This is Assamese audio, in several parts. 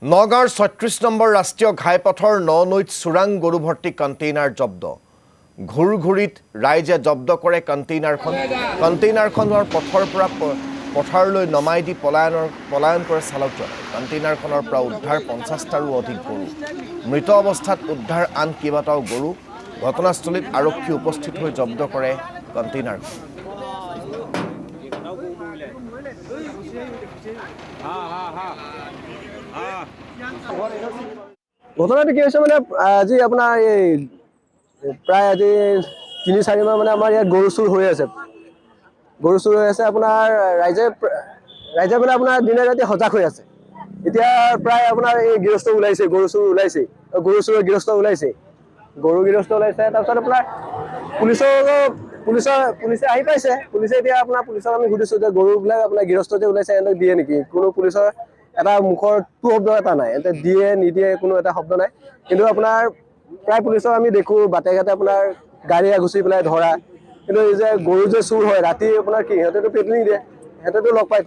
নগাঁৱৰ ৩৬ নম্বৰ ৰাষ্ট্ৰীয় ঘাইপথৰ নৈত চোৰাং গৰু ভৰ্তি কণ্টেইনাৰ জব্দ ঘূৰিত ৰাইজে জব্দ কৰে কণ্টেইনাৰখনৰ পথৰ পৰা পথাৰলৈ নমাই দি পলায়ন কৰে চালকজনে কণ্টেইনাৰখনৰ পৰা উদ্ধাৰ ৫০টাৰো অধিক গৰু মৃত অৱস্থাত উদ্ধাৰ আন কেইবাটাও গৰু ঘটনাস্থলীত আৰক্ষী উপস্থিত হৈ জব্দ কৰে কণ্টেইনাৰখন ঘটনাটো কি হৈছে মানে আজি আপোনাৰ এই প্ৰায় আজি ৩-৪ মাহ মানে আমাৰ ইয়াত গৰু চুৰ হৈ আছে আপোনাৰ ৰাইজে মানে আপোনাৰ দিনে ৰাতি সজাগ হৈ আছে এতিয়া প্ৰায় আপোনাৰ এই গৃহস্থ ওলাইছে গৰু চুৰৰ গৃহস্থ ওলাইছে তাৰপিছত আপোনাৰ পুলিচে আহি পাইছে পুলিচে এতিয়া আপোনাৰ পুলিচক আমি সুধিছো যে গৰুবিলাক আপোনাৰ গৃহস্থ যে ওলাইছে এনে দিয়ে নেকি কোনো পুলিচৰ এটা মুখৰ টু শব্দ এটা নাই এতে দিয়ে নিদিয়ে কোনো এটা শব্দ নাই কিন্তু আপোনাৰ প্ৰায় পুলিচক আমি দেখো বাটে ঘাটে আপোনাৰ গাড়ী আগুচি পেলাই ধৰা কিন্তু এই যে গৰু যে চুৰ হয় ৰাতি আপোনাৰ কি সিহঁতেতো পেট্ৰলিং দিয়ে সিহঁতেতো লগ পায়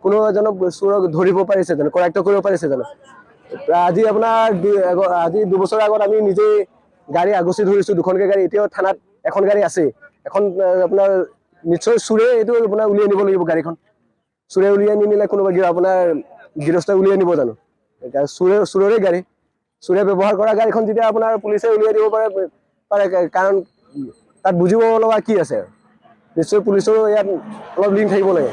কোনো এজনক চুৰক ধৰিব পাৰিছে জানো কৰায়ত্ব কৰিব পাৰিছে জানো আজি আপোনাৰ আজি 2 বছৰ আগত আমি নিজে গাড়ী আগুচি ধৰিছো দুখনকে গাড়ী এতিয়াও থানাত এখন গাড়ী আছে এখন আপোনাৰ নিশ্চয় চুৰে এইটো আপোনাৰ উলিয়াই নিব লাগিব গাড়ীখন চুৰে উলিয়াই নিনিলে কোনোবা আপোনাৰ গৃহস্থ উলিয়াই নিব জানো চুৰৰে গাড়ী চুৰে ব্যৱহাৰ কৰা গাড়ীখন যেতিয়া আপোনাৰ পুলিচে উলিয়াই দিব পাৰে কাৰণ তাত বুজিব লগা কি আছে নিশ্চয় পুলিচৰো ইয়াত অলপ লিংক থাকিব লাগে